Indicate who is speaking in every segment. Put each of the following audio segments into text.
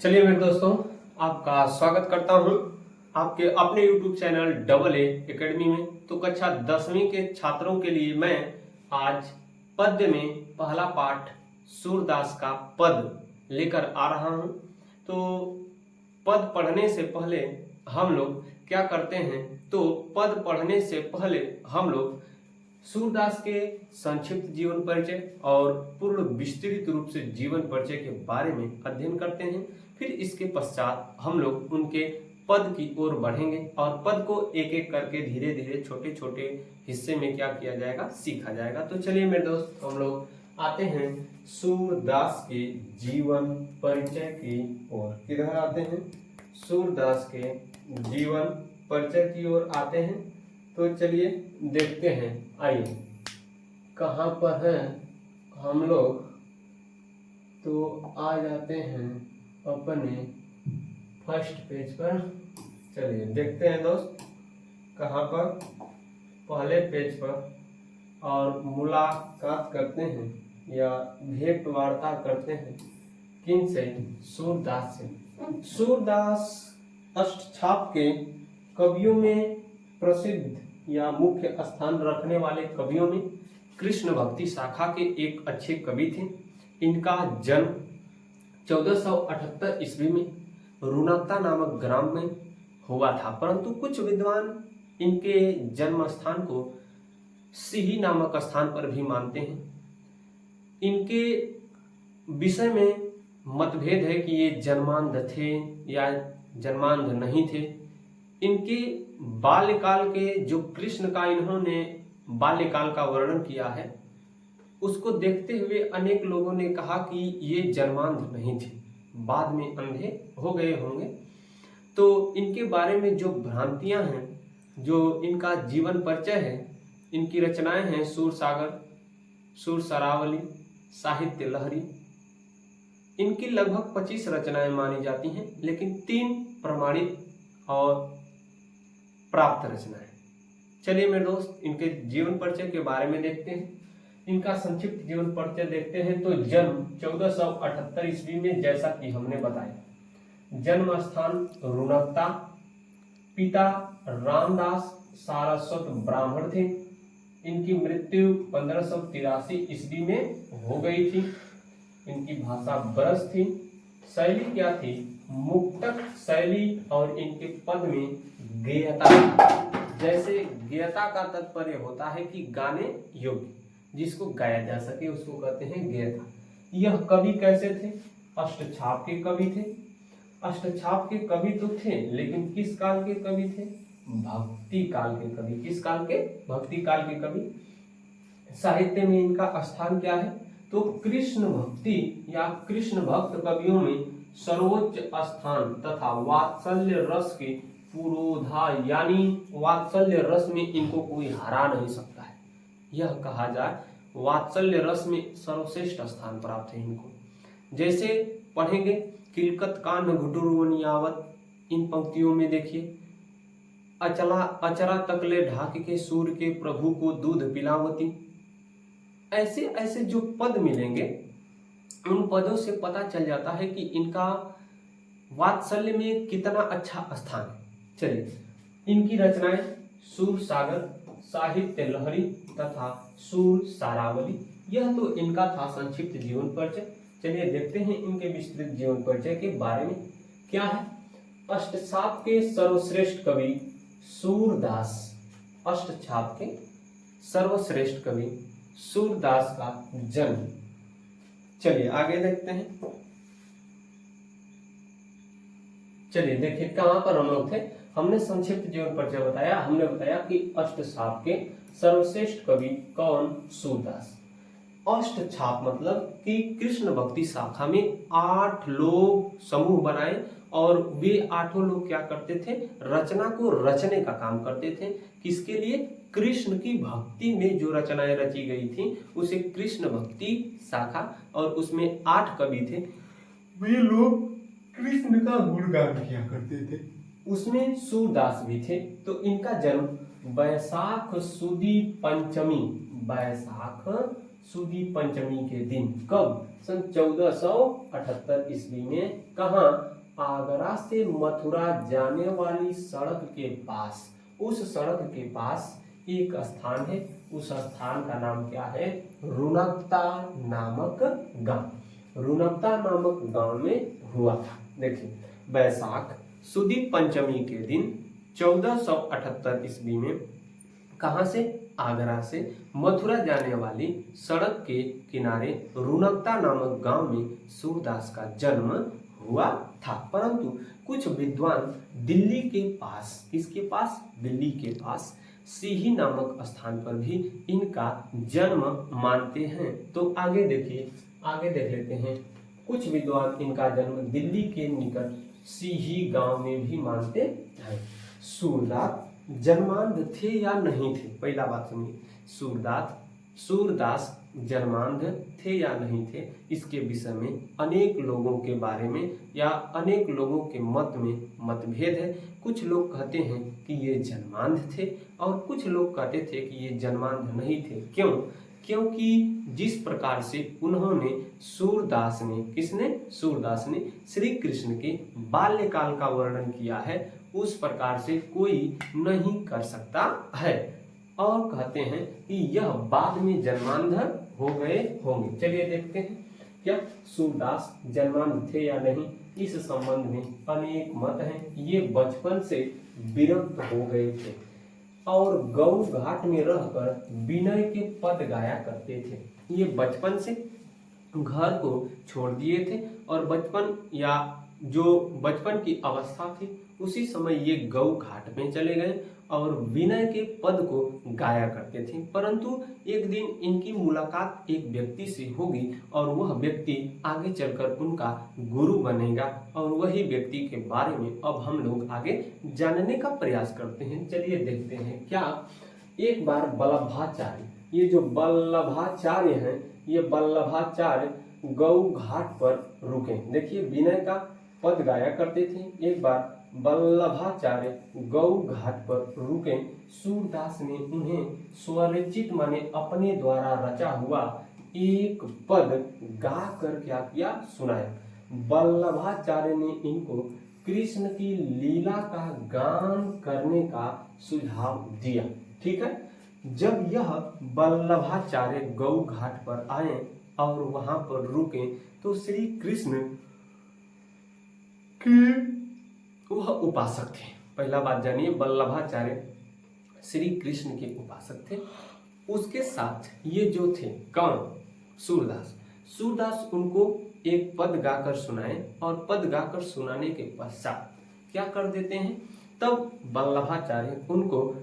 Speaker 1: चलिए मेरे दोस्तों, आपका स्वागत करता हूं आपके अपने YouTube channel double A academy में। तो कक्षा 10वीं के छात्रों के लिए मैं आज पद्य में पहला पाठ सूरदास का पद लेकर आ रहा हूं। तो पद पढ़ने से पहले हम लोग क्या करते हैं, तो पद पढ़ने से पहले हम लोग सूरदास के संक्षिप्त जीवन परिचय और पूर्ण विस्तृत रूप से जीवन परिचय के बारे में अध्ययन करते हैं। फिर इसके पश्चात हम लोग उनके पद की ओर बढ़ेंगे और पद को एक एक करके धीरे धीरे छोटे छोटे हिस्से में क्या किया जाएगा, सीखा जाएगा। तो चलिए मेरे दोस्त, हम लोग आते हैं सूरदास के जीवन परिचय की ओर। किधर आते हैं? सूरदास के जीवन परिचय की ओर आते हैं। तो चलिए देखते हैं, आइए कहाँ पर हैं हम लोग। तो आ जाते हैं अपने फर्स्ट पेज पर। चलिए देखते हैं दोस्त, कहाँ पर? पहले पेज पर। और मुलाकात करते हैं या भेंट वार्ता करते हैं किन से? सूरदास से। सूरदास अष्टछाप के कवियों में प्रसिद्ध या मुख्य स्थान रखने वाले कवियों में कृष्ण भक्ति शाखा के एक अच्छे कवि थे। इनका जन्म 1478 ईस्वी में रुनकता नामक ग्राम में हुआ था, परंतु कुछ विद्वान इनके जन्म स्थान को सिही नामक स्थान पर भी मानते हैं। इनके विषय में मतभेद है कि ये जन्मांध थे या जन्मांध नहीं थे। इनके बाल्यकाल के जो कृष्ण का इन्होंने बाल्यकाल का वर्णन किया है, उसको देखते हुए अनेक लोगों ने कहा कि ये जन्मांध नहीं थे, बाद में अंधे हो गए होंगे। तो इनके बारे में जो भ्रांतियां हैं, जो इनका जीवन परिचय है, इनकी रचनाएं हैं सूरसागर, सूरसरावली, साहित्य लहरी। इनकी लगभग 25 रचनाएं मानी जाती हैं, लेकिन 3 प्रमाणित और प्राप्त रचनाएं। चलिए मेरे दोस्त, इनके जीवन परिचय के बारे में देखते हैं। इनका संक्षिप्त जीवन परिचय देखते हैं। तो जन्म 1478 ईस्वी में, जैसा कि हमने बताया। जन्म स्थान रुनकता। पिता रामदास सारस्वत ब्राह्मण थे। इनकी मृत्यु 1583 ईस्वी में हो गई थी। इनकी भाषा ब्रज थी। शैली क्या थी? मुक्तक शैली। और इनके पद में गेयता। जैसे गेयता का तात्पर्य होता है कि गाने योग्य, जिसको गाया जा सके, उसको कहते हैं गेयता। यह कवि कैसे थे? अष्टछाप के कवि थे। अष्टछाप के कवि तो थे, लेकिन किस काल के कवि थे? भक्ति काल के कवि। किस काल के? भक्ति काल के कवि। साहित्य में इनका स्थान क्या है? तो कृष्ण भक्ति या कृष्ण भक्त कवियों में सर्वोच्च स्थान तथा वात्सल्य रस के पुरोधा, यानी वात्सल्य रस में इनको कोई हरा नहीं सकता है। यह कहा जाए वात्सल्य रस में सर्वश्रेष्ठ स्थान प्राप्त है इनको। जैसे पढ़ेंगे, किलकत कान घुटुरवन यावत, इन पंक्तियों में देखिए, अचला अचरा तकले ढाक के सूर्य के प्रभु को दूध पिलावती। ऐसे ऐसे जो पद मिलेंगे, उन पदों से पता चल जाता है कि इनका वात्सल्य में कितना अच्छा स्थान है। चलिए, इनकी रचनाएं सूरसागर, साहित्य लहरी तथा सूरसरावली। यह तो इनका था संक्षिप्त जीवन परिचय। चलिए देखते हैं इनके विस्तृत जीवन परिचय के बारे में क्या है। अष्टछाप के सर्वश्रेष्ठ कवि सूरदास। अष्टछाप के सर्वश्रेष्ठ कवि सूरदास का जन्म। चलिए आगे देखते हैं। चलिए देखिए, कहां पर हम लोग थे। हमने संक्षिप्त जीवन परिचय बताया। हमने बताया कि अष्टछाप के सर्वश्रेष्ठ कवि कौन? सूरदास। अष्टछाप मतलब कि कृष्ण भक्ति शाखा में 8 लोग समूह बनाए और वे 8 लोग क्या करते थे? रचना को रचने का काम करते थे। किसके लिए? कृष्ण की भक्ति में जो रचनाएं रची गई थी उसे कृष्ण भक्ति शाखा, और उसमें 8 कवि थे। वे लोग कृष्ण का गुणगान किया करते थे। उसमें सूरदास भी थे। तो इनका जन्म वैशाख सुदी पंचमी, वैशाख सुदी पंचमी के दिन। कब? सन 1478 ईस्वी में। कहाँ? आगरा से मथुरा जाने वाली सड़क के पास, उस सड़क के पास एक स्थान है, उस स्थान का नाम क्या है? रुनकता नामक गांव। रुनकता नामक गांव में हुआ था। देखिए, बैसाख सुदी पंचमी के दिन 1478 ईस्वी में कहां से? आगरा से मथुरा जाने वाली सड़क के किनारे रुनकता नामक गांव में सूरदास का जन्म हुआ था। परंतु कुछ विद्वान दिल्ली के पास, किसके पास? दिल्ली के पास सिही नामक स्थान पर भी इनका जन्म मानते हैं। तो आगे देखिए, आगे देख लेते हैं। कुछ विद्वान इनका जन्म दिल्ली के निकट सिही गांव में भी मानते हैं। सूरदास जन्मांध थे या नहीं थे? पहला बात सुनिए, सूरदास जन्मांध थे या नहीं थे, इसके विषय में अनेक लोगों के बारे में या अनेक लोगों के मत में मतभेद है। कुछ लोग कहते हैं कि ये जन्मांध थे और कुछ लोग कहते थे कि ये जन्मांध नहीं थे। क्यों? क्योंकि जिस प्रकार से उन्होंने सूरदास ने, किसने? सूरदास ने श्री कृष्ण के बाल्यकाल का वर्णन किया है, उस प्रकार से कोई नहीं कर सकता है। और कहते हैं कि यह बाद में जन्मांध हो गए होंगे। चलिए देखते हैं क्या सूरदास जन्मांध थे या नहीं, इस संबंध में अनेक मत हैं। ये बचपन से विरक्त हो गए थे और गौ घाट में रहकर विनय के पद गाया करते थे। ये बचपन से घर को छोड़ दिए थे और बचपन या जो बचपन की अवस्था थी उसी समय ये गौ घाट में चले गए और विनय के पद को गाया करते थे। परंतु एक दिन इनकी मुलाकात एक व्यक्ति से होगी और वह व्यक्ति आगे चलकर उनका गुरु बनेगा और वही व्यक्ति के बारे में अब हम लोग आगे जानने का प्रयास करते हैं। चलिए देखते हैं। क्या एक बार वल्लभाचार्य, ये जो वल्लभाचार्य हैं, ये वल्लभाचार्य गौ घाट पर रुके। देखिए, विनय का पद गाया करते थे। एक बार वल्लभाचार्य गौ घाट पर रुके। सूरदास ने उन्हें स्वरचित माने अपने द्वारा रचा हुआ एक पद गा कर क्या किया? सुनाया। वल्लभाचार्य ने इनको कृष्ण की लीला का गान करने का सुझाव दिया। ठीक है। जब यह वल्लभाचार्य गौ घाट पर आए और वहां पर रुके तो श्री कृष्ण के वह उपासक थे। पहला बात जानिए, वल्लभाचार्य श्री कृष्ण के उपासक थे। उसके साथ ये जो थे कौन? सूरदास उनको एक पद गाकर सुनाए और पद गाकर सुनाने के पश्चात क्या कर देते हैं? तब वल्लभाचार्य उनको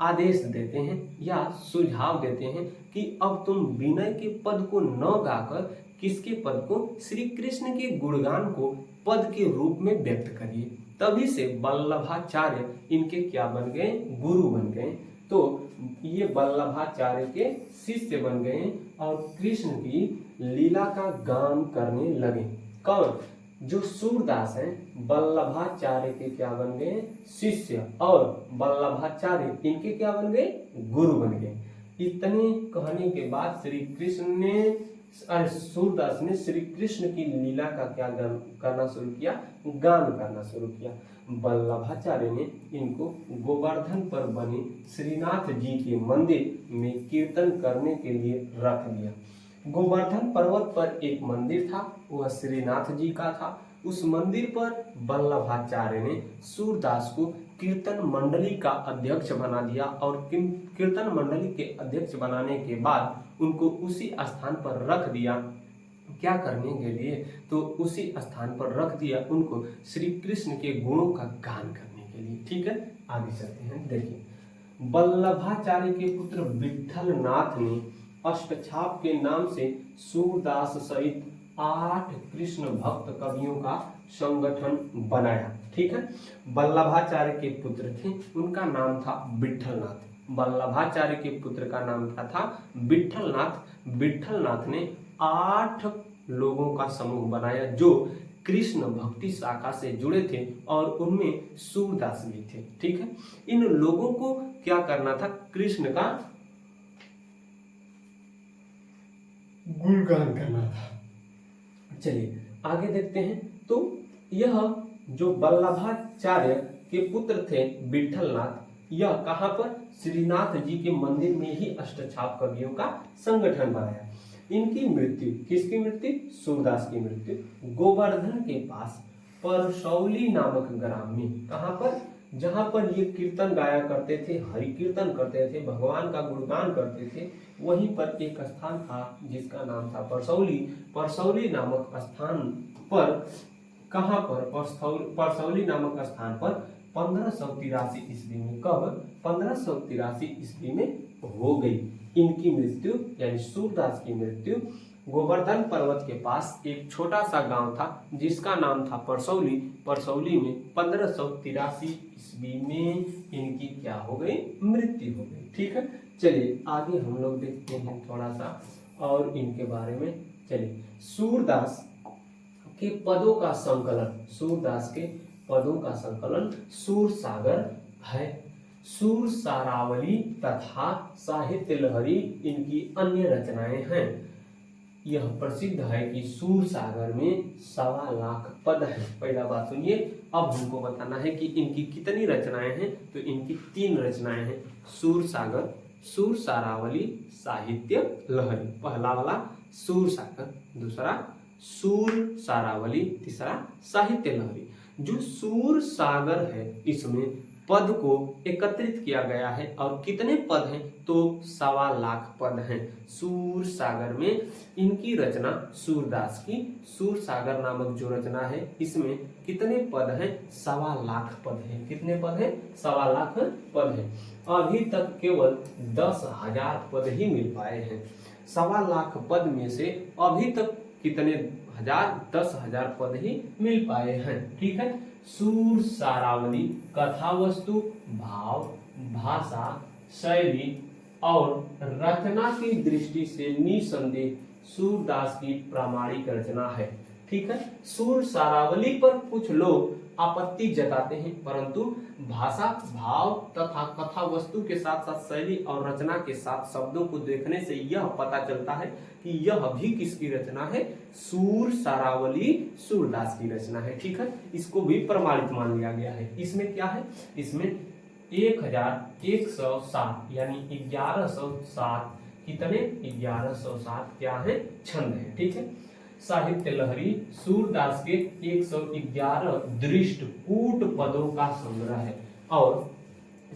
Speaker 1: आदेश देते हैं या सुझाव देते हैं कि अब तुम विनय के पद को न गाकर किसके पद को? श्री कृष्ण के गुणगान को पद के रूप में व्यक्त करिए। तभी से वल्लभाचार्य इनके क्या बन गए? गुरु बन गए। तो ये वल्लभाचार्य के शिष्य बन गए और कृष्ण की लीला का गान करने लगे। कौन? जो सूरदास हैं वल्लभाचार्य के क्या बन गए? शिष्य। और वल्लभाचार्य इनके क्या बन गए? गुरु बन गए। इतने कहने के बाद श्री कृष्ण ने, सूरदास ने श्री कृष्ण की लीला का क्या करना शुरू किया? गान करना शुरू किया। वल्लभाचार्य ने इनको गोवर्धन पर बने श्रीनाथ जी के मंदिर में कीर्तन करने के लिए रख दिया। गोवर्धन पर्वत पर एक मंदिर था, वह श्रीनाथ जी का था। उस मंदिर पर वल्लभाचार्य ने सूरदास को कीर्तन मंडली का अध्यक्ष बना दिया और कीर्तन मंडली के अध्यक्ष बनाने के बाद उनको उसी स्थान पर रख दिया। क्या करने के लिए? तो उसी स्थान पर रख दिया उनको श्री कृष्ण के गुणों का गान करने के लिए। ठीक है, आगे चलते हैं। देखिए, वल्लभाचार्य के पुत्र विठल नाथ ने अष्टछाप के नाम से सूरदास सहित 8 कृष्ण भक्त कवियों का संगठन बनाया। ठीक है, वल्लभाचार्य के पुत्र थे, उनका नाम था विठलनाथ। वल्लभाचार्य के पुत्र का नाम क्या था? विठलनाथ। विठलनाथ ने 8 लोगों का समूह बनाया जो कृष्ण भक्ति शाखा से जुड़े थे और उनमें सूरदास भी थे। ठीक है, इन लोगों को क्या करना था? कृष्ण का गुणगान करना था। चलिए आगे देखते हैं। तो यह जो वल्लभाचार्य के पुत्र थे विठलनाथ, यह कहाँ पर, श्रीनाथ जी के मंदिर में ही अष्टछाप कवियों का संगठन बनाया। इनकी मृत्यु, किसकी मृत्यु, सूरदास की मृत्यु गोवर्धन के पास परसौली नामक ग्राम में, कहाँ पर, जहां पर ये कीर्तन गाया करते थे, हरि कीर्तन करते थे, भगवान का गुणगान करते थे, वहीं पर एक स्थान था जिसका नाम था परसौली। परसौली नामक स्थान पर, कहां पर, परसौली नामक स्थान पर 1583 ईस्वी में, कब, 1583 ईस्वी में हो गई इनकी मृत्यु, यानी सूरदास की मृत्यु। गोवर्धन पर्वत के पास एक छोटा सा गांव था जिसका नाम था परसौली। परसौली में 1583 ईस्वी में इनकी क्या हो गई, मृत्यु हो गई। ठीक है, चलिए आगे हम लोग देखते हैं थोड़ा सा और इनके बारे में। चलिए, सूरदास के पदों का संकलन, सूरदास के पदों का संकलन सूरसागर है। सूर सारावली तथा साहित्य लहरी इनकी अन्य रचनाएं हैं। यह प्रसिद्ध है कि सूरसागर में 1.25 लाख पद हैं। पहला बात सुनिए, अब हमको बताना है कि इनकी कितनी रचनाएं हैं। तो इनकी 3 रचनाएं हैं, सूरसागर, सूर सारावली, साहित्य लहरी। पहला वाला सूरसागर, दूसरा सूर सारावली, तीसरा साहित्य लहरी। जो सूर सागर है इसमें पद को एकत्रित किया गया है, और कितने पद हैं, तो 1.25 लाख पद हैं सूर सागर में। इनकी रचना सूरदास की सूर सागर नामक जो रचना है इसमें कितने पद हैं, 1.25 लाख पद हैं। कितने पद हैं, 1.25 लाख पद हैं। अभी तक केवल 10,000 पद ही मिल पाए हैं। 1.25 लाख पद में से अभी तक कितने हजार, 10,000 पद ही मिल पाए हैं। ठीक है, सूर सारावली कथा वस्तु, भाव, भाषा, शैली और रचना की दृष्टि से निसंदेह सूरदास की प्रामाणिक रचना है। ठीक है, सूर सारावली पर कुछ लोग आपत्ति जताते हैं, परंतु भाषा, भाव तथा कथा वस्तु के साथ साथ शैली और रचना के साथ शब्दों को देखने से यह पता चलता है कि यह भी किसकी रचना है, सूर सारावली सूरदास की रचना है। ठीक है, इसको भी प्रमाणित मान लिया गया है। इसमें क्या है, इसमें 1107 यानी 1107 कितने, 1107 क्या है, छंद है। ठीक है, साहित्य लहरी सूरदास के 111 दृष्ट कूट पदों का संग्रह है। और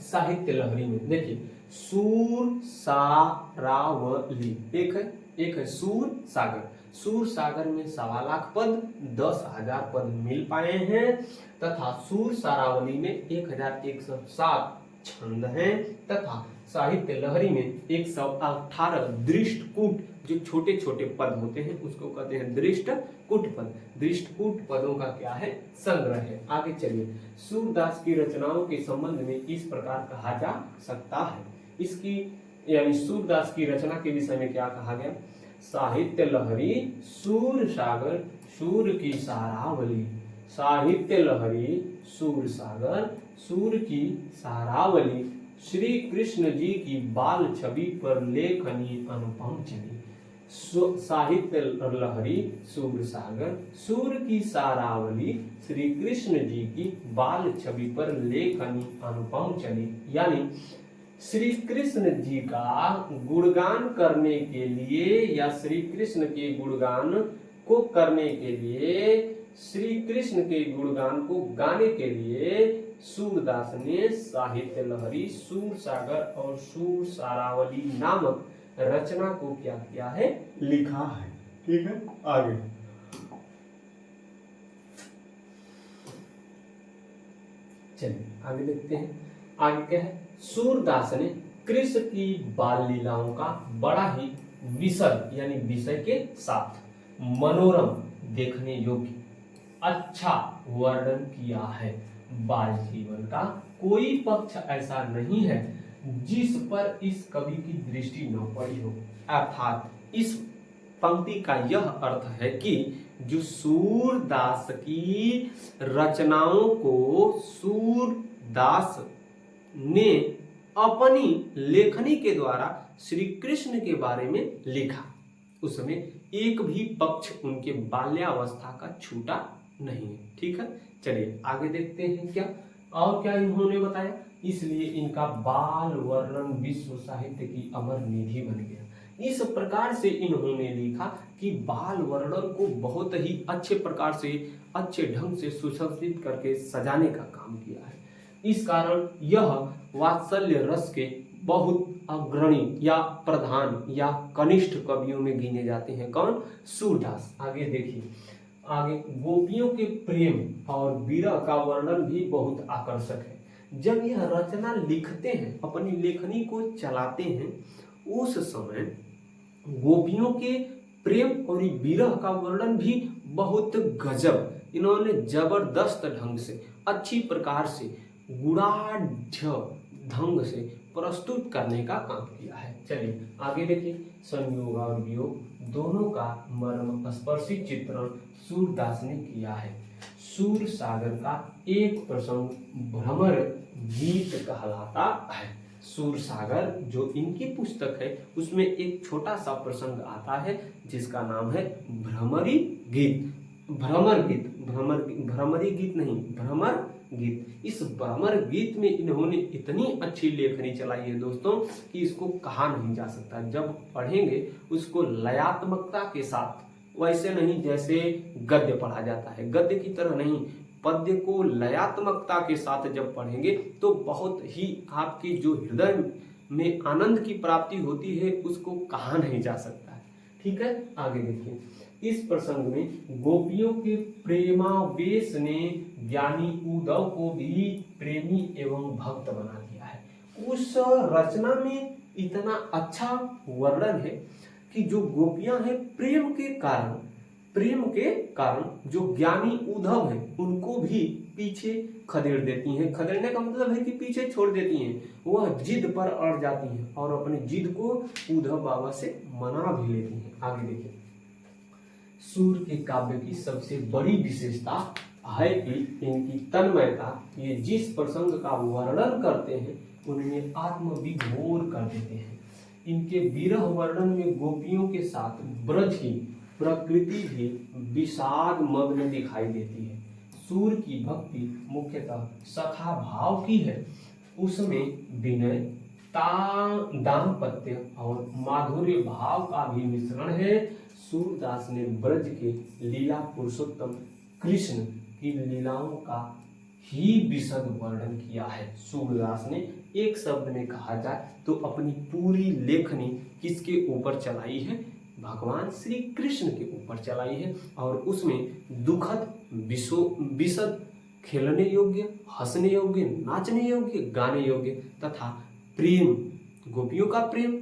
Speaker 1: साहित्य लहरी में देखिए, सूर सारावली एक है सूर सागर। सूर सागर में 1.25 लाख पद, 10,000 पद मिल पाए हैं, तथा सूर सारावली में 1107 छंद हैं, तथा साहित्य लहरी में 118 दृष्टकूट, जो छोटे छोटे पद होते हैं उसको कहते हैं दृष्टकूट पद। दृष्टकूट पदों का क्या है, संग्रह है। आगे चलिए, सूरदास की रचनाओं के संबंध में इस प्रकार कहा जा सकता है। इसकी यानी सूरदास की रचना के विषय में क्या कहा गया, साहित्य लहरी सूर सागर सूर की सारावली। साहित्य लहरी सूर सागर सूर की सारावली श्री कृष्ण जी की बाल छवि पर लेखनी अनुपम चली। साहित्य लहरी सूर सागर सूर की सारावली श्री कृष्ण जी की बाल छवि पर लेखनी अनुपम चली। यानी श्री कृष्ण जी का गुणगान करने के लिए या श्री कृष्ण के गुणगान को करने के लिए, श्री कृष्ण के गुणगान को गाने के लिए सूरदास ने साहित्य लहरी सूर सागर और सूर सारावली नामक रचना को क्या किया है, लिखा है। ठीक है, आगे चलिए आगे देखते हैं। आगे क्या है, सूरदास ने कृष्ण की बाल लीलाओं का बड़ा ही विशद यानी विषय के साथ मनोरम, देखने योग्य, अच्छा वर्णन किया है। बाल जीवन का कोई पक्ष ऐसा नहीं है जिस पर इस कवि की दृष्टि न पड़ी हो। अर्थात इस पंक्ति का यह अर्थ है कि जो सूरदास की रचनाओं को सूरदास ने अपनी लेखनी के द्वारा श्री कृष्ण के बारे में लिखा, उसमें एक भी पक्ष उनके बाल्यावस्था का छूटा नहीं है। ठीक है, चलिए आगे देखते हैं क्या और क्या इन्होंने बताया। इसलिए इनका बाल वर्णन विश्व साहित्य की अमर निधि बन गया। इस प्रकार से इन्होंने लिखा कि बाल वर्णन को बहुत ही अच्छे प्रकार से, अच्छे ढंग से सुसंस्कृत करके सजाने का काम किया है। इस कारण यह वात्सल्य रस के बहुत अग्रणी या प्रधान या कनिष्ठ कवियों में गिने जाते हैं। कौन? सूरदास। आगे देखिए, आगे गोपियों के प्रेम और विरह का वर्णन भी बहुत आकर्षक है। जब यह रचना लिखते हैं, अपनी लेखनी को चलाते हैं, उस समय गोपियों के प्रेम और विरह का वर्णन भी बहुत गजब, इन्होंने जबरदस्त ढंग से, अच्छी प्रकार से, गुणाढ़ ढंग से प्रस्तुत करने का काम किया है। चलिए आगे देखिए, संयोग और वियोग दोनों का मर्म स्पर्शी चित्रण सूरदास ने किया है। सूर सागर का एक प्रसंग भ्रमर गीत कहलाता है। सूर सागर जो इनकी पुस्तक है, उसमें एक छोटा सा प्रसंग आता है जिसका नाम है भ्रमरी गीत। भ्रमर गीत, भ्रमरी गीत नहीं, भ्रमर गीत। इस भ्रमर गीत में इन्होंने इतनी अच्छी लेखनी चलाई है दोस्तों कि इसको कहा नहीं जा सकता। जब पढ़ेंगे उसको लयात्मकता के साथ, वैसे नहीं जैसे गद्य पढ़ा जाता है, गद्य की तरह नहीं, पद्य को लयात्मकता के साथ जब पढ़ेंगे तो बहुत ही आपकी जो हृदय में आनंद की प्राप्ति होती है उसको कहा नहीं जा सकता है। ठीक है, आगे देखिए, इस प्रसंग में गोपियों के प्रेमावेश ने ज्ञानी उद्धव को भी प्रेमी एवं भक्त बना दिया है। उस रचना में इतना अच्छा वर्णन है कि जो गोपियां हैं प्रेम के कारण जो ज्ञानी उद्धव है उनको भी पीछे खदेड़ देती हैं। खदेड़ने का मतलब है कि पीछे छोड़ देती हैं, वह जिद पर अड़ जाती हैं और अपनी जिद को उद्धव बाबा से मना भी लेती हैं। आगे देखिए, सूर के काव्य की सबसे बड़ी विशेषता है कि इनकी तन्मयता, ये जिस प्रसंग का वर्णन करते हैं उनमें आत्मविभोर कर देते हैं। इनके विरह वर्णन में गोपियों के साथ ब्रज की प्रकृति भी विषाद मग्न दिखाई देती है। सूर की भक्ति मुख्यतः सखा भाव की है, उसमें विनय, दाम्पत्य और माधुर्य भाव का भी मिश्रण है। सूरदास ने ब्रज के लीला पुरुषोत्तम कृष्ण की लीलाओं का ही विशद वर्णन किया है। सूरदास ने एक शब्द में कहा जाए तो अपनी पूरी लेखनी किसके ऊपर चलाई है? भगवान श्री कृष्ण के ऊपर चलाई है, और उसमें दुखद, विशद, खेलने योग्य, हंसने योग्य, नाचने योग्य, गाने योग्य तथा प्रेम, गोपियों का प्रेम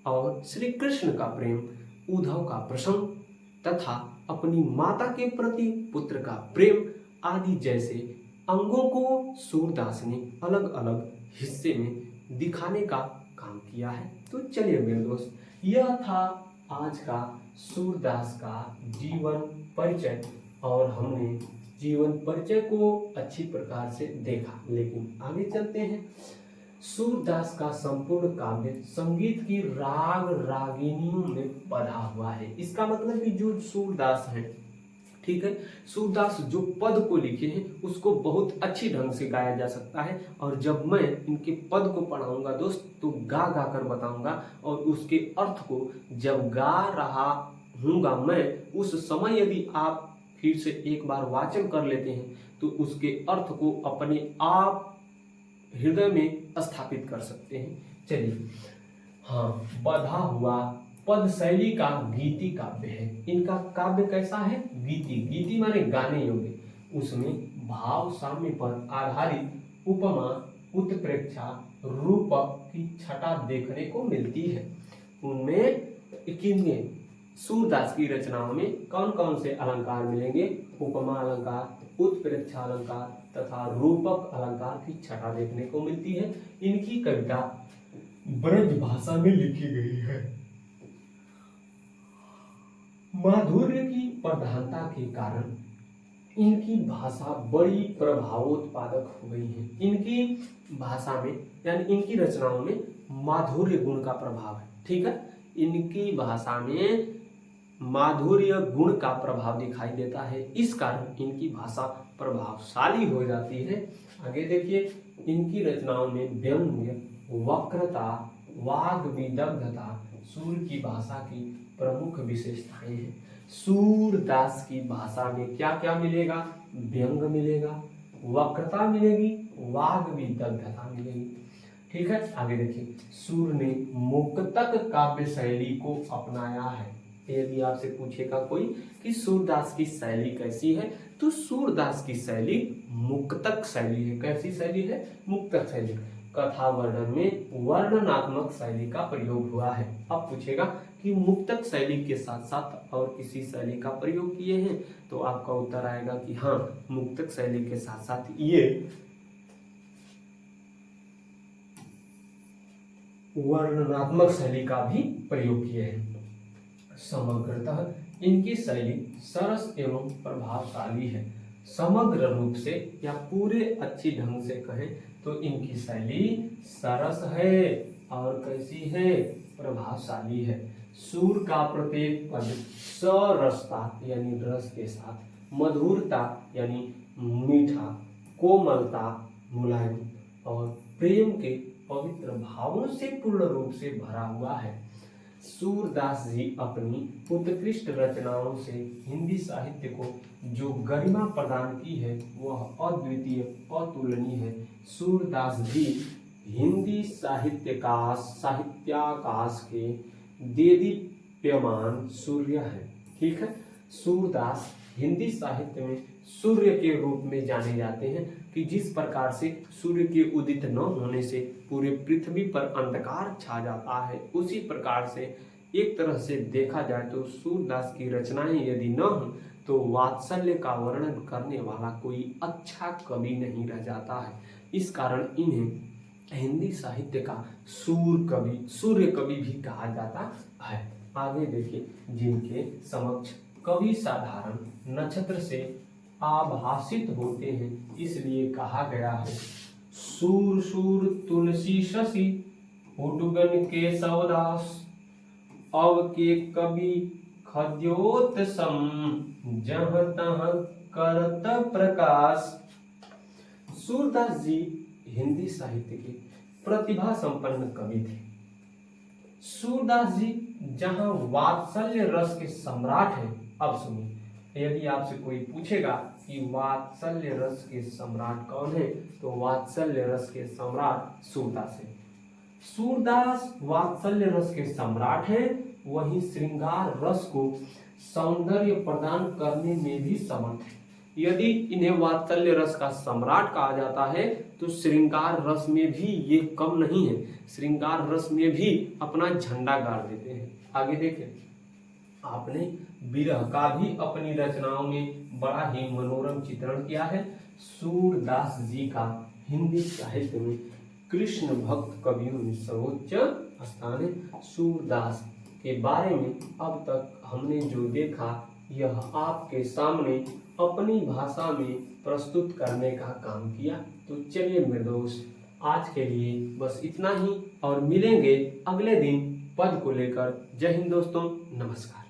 Speaker 1: और श्री कृष्ण का प्रेम, उद्धव का प्रसंग तथा अपनी माता के प्रति पुत्र का प्रेम आदि जैसे अंगों को सूरदास ने अलग अलग हिस्से में दिखाने का काम किया है। तो चलिए मेरे दोस्त, यह था आज का सूरदास का जीवन परिचय, और हमने जीवन परिचय को अच्छी प्रकार से देखा। लेकिन आगे चलते हैं। सूरदास का संपूर्ण काव्य संगीत की राग रागिनियों में बधा हुआ है। इसका मतलब कि जो सूरदास है, ठीक है, सूरदास जो पद को लिखे हैं उसको बहुत अच्छी ढंग से गाया जा सकता है। और जब मैं इनके पद को पढ़ाऊंगा दोस्त तो गा गा कर बताऊंगा, और उसके अर्थ को जब गा रहा हूँगा मैं, उस समय यदि आप फिर से एक बार वाचन कर लेते हैं तो उसके अर्थ को अपने आप हृदय में स्थापित कर सकते हैं। चलिए, हाँ, बधा हुआ पद शैली का गीति काव्य है। इनका काव्य कैसा है? गीति। गीति माने गाने योग्य। उसमें भाव साम्य पर आधारित उपमा, उत्प्रेक्षा, रूपक की छटा देखने को मिलती है। उनमें किन्ने सूरदास की रचनाओं में कौन कौन से अलंकार मिलेंगे? उपमा अलंकार, उत्प्रेक्षा अलंकार तथा रूपक अलंकार की छटा देखने को मिलती है। इनकी कविता ब्रज भाषा में लिखी गई है। माधुर्य की प्रधानता के कारण इनकी भाषा बड़ी प्रभावोत्पादक हो गई है। इनकी भाषा में यानी इनकी रचनाओं में माधुर्य गुण का प्रभाव है। ठीक है, इनकी भाषा में माधुर्य गुण का प्रभाव दिखाई देता है। इस कारण इनकी भाषा प्रभावशाली हो जाती है। आगे देखिए, इनकी रचनाओं में व्यंग्य, वक्रता, वाग विदग्धता सूर की भाषा की प्रमुख विशेषताएं हैं। सूरदास की भाषा में क्या क्या मिलेगा? व्यंग मिलेगा, वक्रता मिलेगी, वाग विदग्धता मिलेगी। ठीक है, आगे देखिए, सूर ने मुक्तक काव्य शैली को अपनाया है। यदि आपसे पूछेगा कोई कि सूरदास की शैली कैसी है, तो सूरदास की शैली मुक्तक शैली है। कैसी शैली है? मुक्तक शैली। कथा वर्णन में वर्णनात्मक शैली का प्रयोग हुआ है। अब पूछेगा कि मुक्तक शैली के साथ साथ और किसी शैली का प्रयोग किए हैं, तो आपका उत्तर आएगा कि हाँ, मुक्तक शैली के साथ साथ ये वर्णनात्मक शैली का भी प्रयोग किए हैं। समग्रतः इनकी शैली सरस एवं प्रभावशाली है। समग्र रूप से या पूरे अच्छी ढंग से कहें तो इनकी शैली सरस है और कैसी है? प्रभावशाली है। सूर का प्रत्येक पद सरसता यानी रस के साथ, मधुरता यानी मीठा, कोमलता मुलायम और प्रेम के पवित्र भावों से पूर्ण रूप से भरा हुआ है। सूरदास जी अपनी उत्कृष्ट रचनाओं से हिंदी साहित्य को जो गरिमा प्रदान की है वह अद्वितीय, अतुलनीय है। सूरदास जी हिंदी साहित्याकाश के देदीप्यमान सूर्य है। ठीक है, सूरदास हिंदी साहित्य में सूर्य के रूप में जाने जाते हैं कि जिस प्रकार से सूर्य के उदित न होने से पूरे पृथ्वी पर अंधकार छा जाता है, उसी प्रकार से एक तरह से देखा जाए तो सूरदास की रचनाएं यदि न हो तो वात्सल्य का वर्णन करने वाला कोई अच्छा कवि नहीं रह जाता है। इस कारण इन्हें हिंदी साहित्य का सूर्य कवि भी कहा जाता है। आगे देखिए, जिनके समक्ष कवि साधारण नक्षत्र से आभासित होते हैं, इसलिए कहा गया है सूर सूर तुलसी शशि उटुगन के सवदास अव के कवि खद्योत सम जहाँ तहाँ करत प्रकाश। सूरदास जी हिंदी साहित्य के प्रतिभा संपन्न कवि थे। सूरदास जी जहाँ वात्सल्य रस के सम्राट हैं, अब सुनिए, यदि आपसे कोई पूछेगा कि वात्सल्य रस के सम्राट कौन है, तो वात्सल्य रस के सम्राट सूरदास है। सूरदास वात्सल्य रस के सम्राट हैं, वहीं श्रृंगार रस को सौंदर्य प्रदान करने में भी समर्थ है। यदि इन्हें वात्सल्य रस का सम्राट कहा जाता है तो श्रृंगार रस में भी ये कम नहीं है, श्रृंगार रस में भी अपना झंडा गाड़ देते हैं। आगे देखें, आपने विरह का भी अपनी रचनाओं में बड़ा ही मनोरम चित्रण किया है। सूरदास जी का हिंदी साहित्य में कृष्ण भक्त कवियों में सर्वोच्च स्थान है। सूरदास के बारे में अब तक हमने जो देखा यह आपके सामने अपनी भाषा में प्रस्तुत करने का काम किया। तो चलिए मेरे दोस्त, आज के लिए बस इतना ही और मिलेंगे अगले दिन पद को लेकर। जय हिंद दोस्तों, नमस्कार।